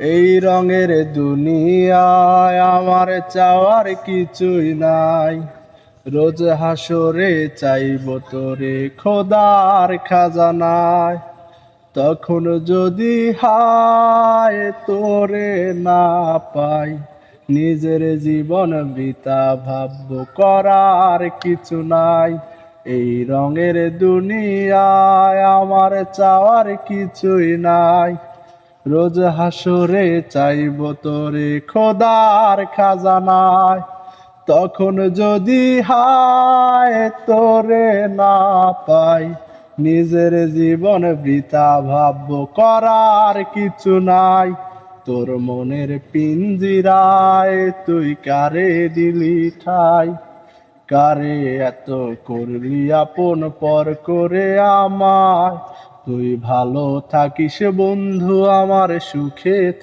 এই রঙের দুনিয়ায় আমার চাওয়ার কিছুই নাই। রোজ হাসরে চাইব তোরে খোদার খাজানায়। তখন যদি হায় তোরে না পাই, নিজের জীবন বৃথা ভাবব, করার কিছু নাই। এই রঙের দুনিয়ায় আমার চাওয়ার কিছুই নাই। রোজ হাসরে চাইব তোরে খোদার খাজানায়। তখন যদি হায় তোরে না পাই, নিজের জীবন বৃথা ভাবব, করার কিছু নাই। তোর মনের পিঞ্জিরায় তুই কারে দিলি ঠাই, কারে এত করলি আপন পর করে আমায়। তুই ভালো থাকিস বন্ধু, আমার সুখে